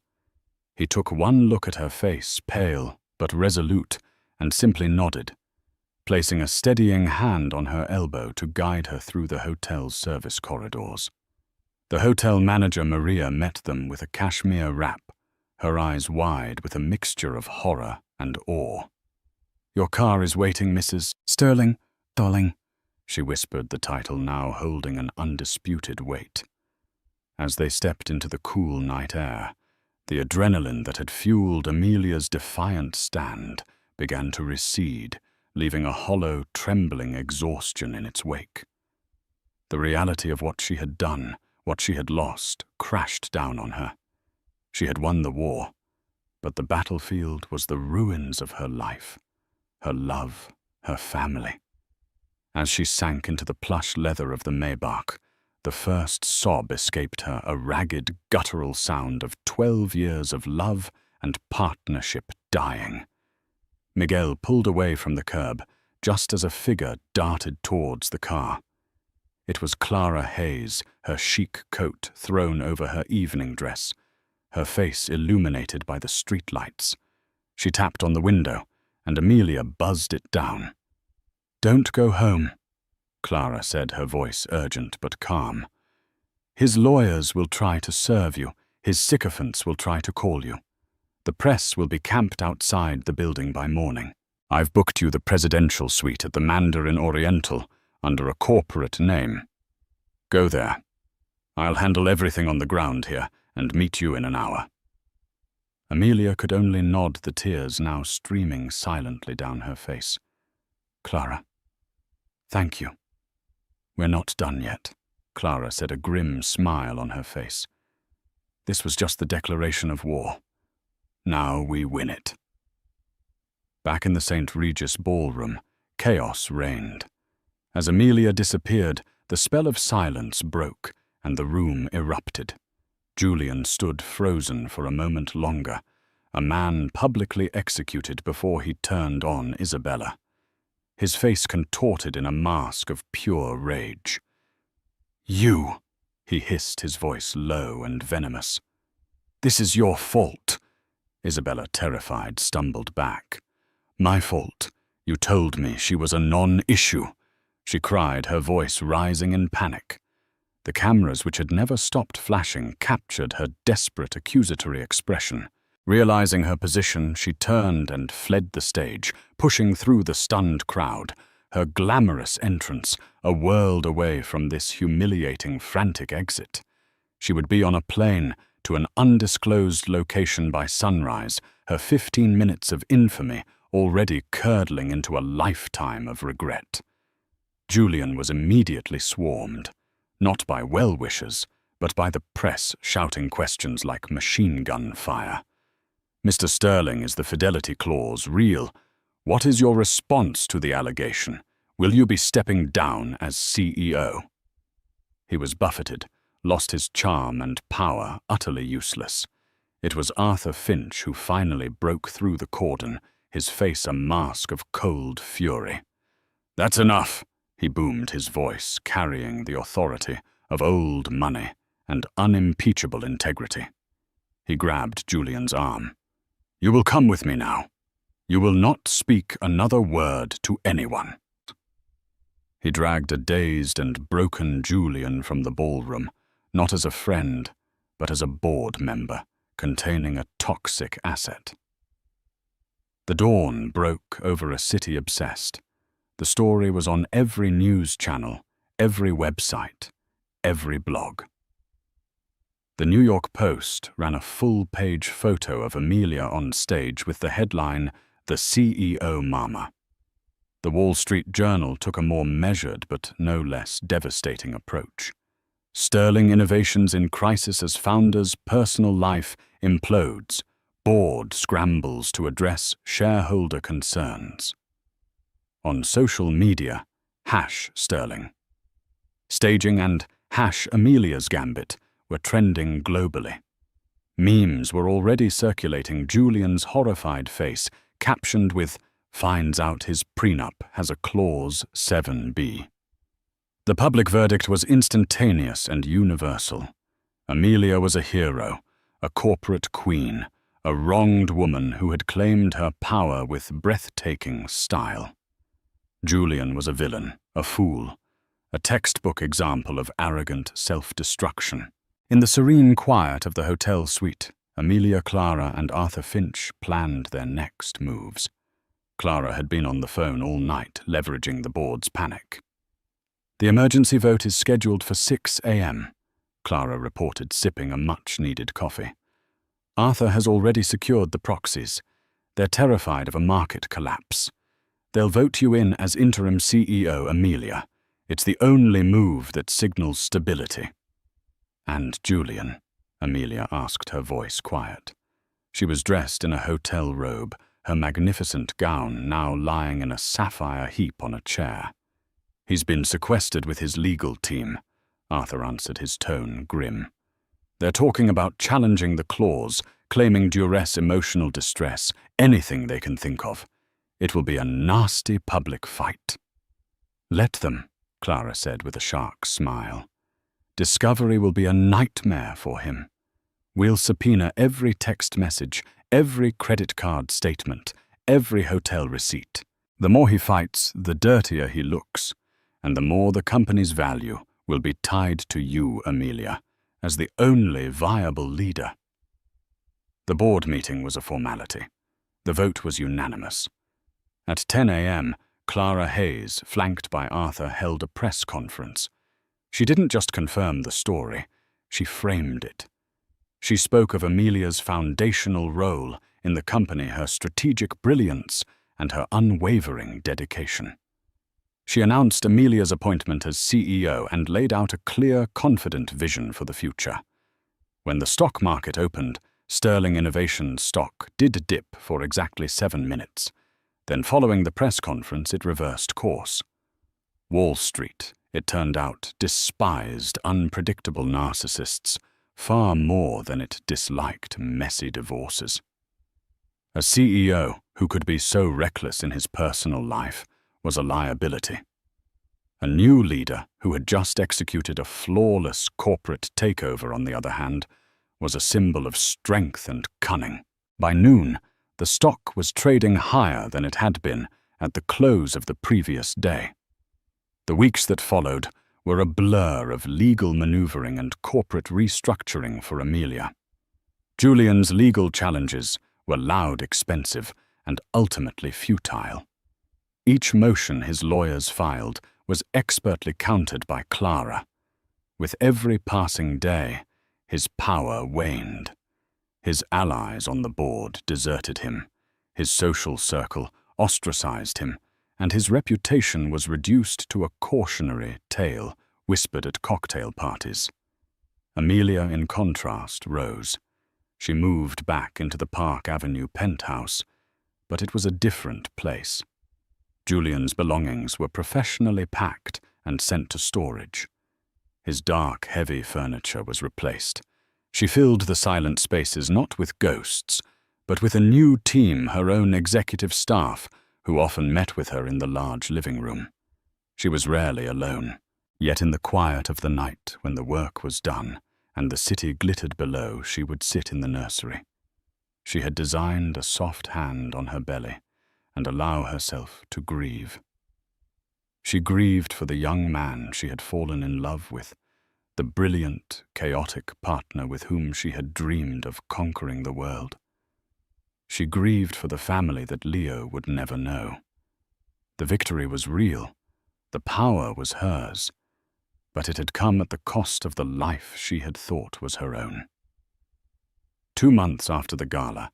He took one look at her face, pale but resolute, and simply nodded, placing a steadying hand on her elbow to guide her through the hotel's service corridors. The hotel manager, Maria, met them with a cashmere wrap, her eyes wide with a mixture of horror and awe. "Your car is waiting, Mrs. Sterling, darling," she whispered, the title now holding an undisputed weight. As they stepped into the cool night air, the adrenaline that had fueled Amelia's defiant stand began to recede, leaving a hollow, trembling exhaustion in its wake. The reality of what she had done, what she had lost, crashed down on her. She had won the war, but the battlefield was the ruins of her life, her love, her family. As she sank into the plush leather of the Maybach, the first sob escaped her, a ragged, guttural sound of 12 years of love and partnership dying. Miguel pulled away from the curb, just as a figure darted towards the car. It was Clara Hayes, her chic coat thrown over her evening dress, her face illuminated by the streetlights. She tapped on the window, and Amelia buzzed it down. "Don't go home," Clara said, her voice urgent but calm. "His lawyers will try to serve you. His sycophants will try to call you. The press will be camped outside the building by morning. I've booked you the presidential suite at the Mandarin Oriental under a corporate name. Go there. I'll handle everything on the ground here and meet you in an hour." Amelia could only nod, the tears now streaming silently down her face. "Clara, thank you." "We're not done yet," Clara said, a grim smile on her face. "This was just the declaration of war. Now we win it." Back in the St. Regis ballroom, chaos reigned. As Amelia disappeared, the spell of silence broke, and the room erupted. Julian stood frozen for a moment longer, a man publicly executed before he turned on Isabella. His face contorted in a mask of pure rage. "You!" he hissed, his voice low and venomous. "This is your fault." Isabella, terrified, stumbled back. "My fault. You told me she was a non-issue," she cried, her voice rising in panic. The cameras, which had never stopped flashing, captured her desperate, accusatory expression. Realizing her position, she turned and fled the stage, pushing through the stunned crowd, her glamorous entrance a world away from this humiliating, frantic exit. She would be on a plane to an undisclosed location by sunrise, her 15 minutes of infamy already curdling into a lifetime of regret. Julian was immediately swarmed, not by well-wishers, but by the press shouting questions like machine gun fire. "Mr. Sterling, is the fidelity clause real? What is your response to the allegation? Will you be stepping down as CEO?" He was buffeted, lost his charm and power, utterly useless. It was Arthur Finch who finally broke through the cordon, his face a mask of cold fury. "That's enough," he boomed, his voice carrying the authority of old money and unimpeachable integrity. He grabbed Julian's arm. "You will come with me now. You will not speak another word to anyone." He dragged a dazed and broken Julian from the ballroom, not as a friend, but as a board member containing a toxic asset. The dawn broke over a city obsessed. The story was on every news channel, every website, every blog. The New York Post ran a full-page photo of Amelia on stage with the headline, "The CEO Mama." The Wall Street Journal took a more measured but no less devastating approach. "Sterling Innovations in crisis as founder's personal life implodes. Board scrambles to address shareholder concerns." On social media, #Sterling. Staging and #Amelia's Gambit were trending globally. Memes were already circulating, Julian's horrified face captioned with "Finds out his prenup has a clause 7B." The public verdict was instantaneous and universal. Amelia was a hero, a corporate queen, a wronged woman who had claimed her power with breathtaking style. Julian was a villain, a fool, a textbook example of arrogant self-destruction. In the serene quiet of the hotel suite, Amelia, Clara, and Arthur Finch planned their next moves. Clara had been on the phone all night, leveraging the board's panic. "The emergency vote is scheduled for 6 a.m., Clara reported, sipping a much-needed coffee. "Arthur has already secured the proxies. They're terrified of a market collapse. They'll vote you in as interim CEO, Amelia. It's the only move that signals stability." "And Julian?" Amelia asked, her voice quiet. She was dressed in a hotel robe, her magnificent gown now lying in a sapphire heap on a chair. "He's been sequestered with his legal team," Arthur answered, his tone grim. "They're talking about challenging the clause, claiming duress, emotional distress, anything they can think of. It will be a nasty public fight." "Let them," Clara said with a sharp smile. "Discovery will be a nightmare for him. We'll subpoena every text message, every credit card statement, every hotel receipt. The more he fights, the dirtier he looks, and the more the company's value will be tied to you, Amelia, as the only viable leader." The board meeting was a formality. The vote was unanimous. At 10 a.m., Clara Hayes, flanked by Arthur, held a press conference. She didn't just confirm the story, she framed it. She spoke of Amelia's foundational role in the company, her strategic brilliance, and her unwavering dedication. She announced Amelia's appointment as CEO and laid out a clear, confident vision for the future. When the stock market opened, Sterling Innovations stock did dip for exactly 7 minutes. Then, following the press conference, it reversed course. Wall Street, it turned out, despised unpredictable narcissists far more than it disliked messy divorces. A CEO who could be so reckless in his personal life was a liability. A new leader, who had just executed a flawless corporate takeover, on the other hand, was a symbol of strength and cunning. By noon, the stock was trading higher than it had been at the close of the previous day. The weeks that followed were a blur of legal maneuvering and corporate restructuring for Amelia. Julian's legal challenges were loud, expensive, and ultimately futile. Each motion his lawyers filed was expertly countered by Clara. With every passing day, his power waned. His allies on the board deserted him, his social circle ostracized him, and his reputation was reduced to a cautionary tale whispered at cocktail parties. Amelia, in contrast, rose. She moved back into the Park Avenue penthouse, but it was a different place. Julian's belongings were professionally packed and sent to storage. His dark, heavy furniture was replaced. She filled the silent spaces not with ghosts, but with a new team, her own executive staff, who often met with her in the large living room. She was rarely alone, yet in the quiet of the night, when the work was done and the city glittered below, she would sit in the nursery. She had designed a soft hand on her belly and allow herself to grieve. She grieved for the young man she had fallen in love with, the brilliant, chaotic partner with whom she had dreamed of conquering the world. She grieved for the family that Leo would never know. The victory was real, the power was hers, but it had come at the cost of the life she had thought was her own. 2 months after the gala,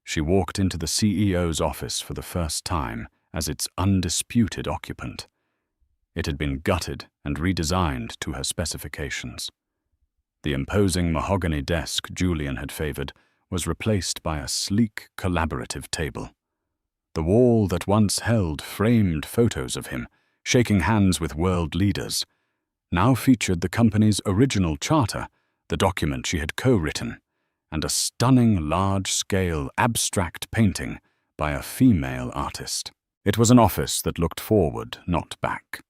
she walked into the CEO's office for the first time as its undisputed occupant. It had been gutted and redesigned to her specifications. The imposing mahogany desk Julian had favored was replaced by a sleek, collaborative table. The wall that once held framed photos of him, shaking hands with world leaders, now featured the company's original charter, the document she had co-written, and a stunning large-scale abstract painting by a female artist. It was an office that looked forward, not back.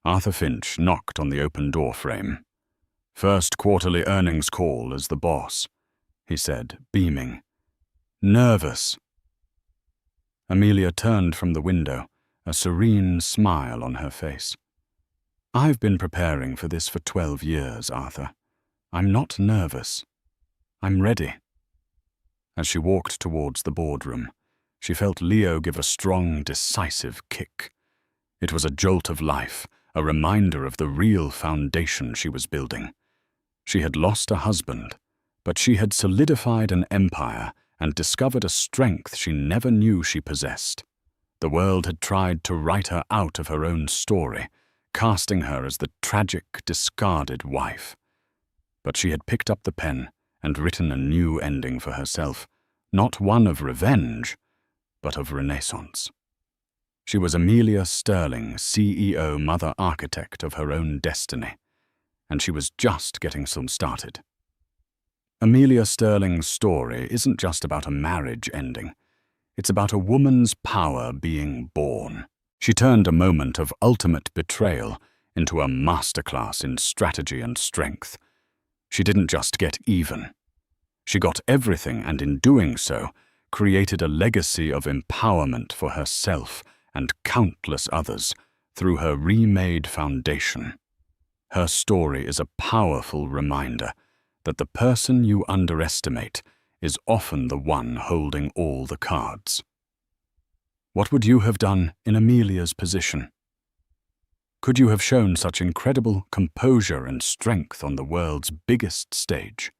Arthur Finch knocked on the open door frame. "First quarterly earnings call as the boss," he said, beaming. "Nervous." Amelia turned from the window, a serene smile on her face. "I've been preparing for this for 12 years, Arthur. I'm not nervous. I'm ready." As she walked towards the boardroom, she felt Leo give a strong, decisive kick. It was a jolt of life, a reminder of the real foundation she was building. She had lost a husband, but she had solidified an empire and discovered a strength she never knew she possessed. The world had tried to write her out of her own story, casting her as the tragic, discarded wife. But she had picked up the pen and written a new ending for herself, not one of revenge, but of renaissance. She was Amelia Sterling, CEO, mother architect of her own destiny, and she was just getting some started. Amelia Sterling's story isn't just about a marriage ending. It's about a woman's power being born. She turned a moment of ultimate betrayal into a masterclass in strategy and strength. She didn't just get even. She got everything, and in doing so, created a legacy of empowerment for herself and countless others through her remade foundation. Her story is a powerful reminder that the person you underestimate is often the one holding all the cards. What would you have done in Amelia's position? Could you have shown such incredible composure and strength on the world's biggest stage?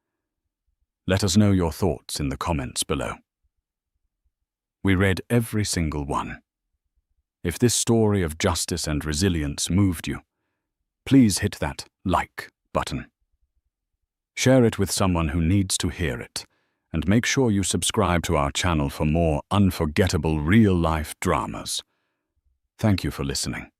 Let us know your thoughts in the comments below. We read every single one. If this story of justice and resilience moved you, please hit that like button. Share it with someone who needs to hear it, and make sure you subscribe to our channel for more unforgettable real-life dramas. Thank you for listening.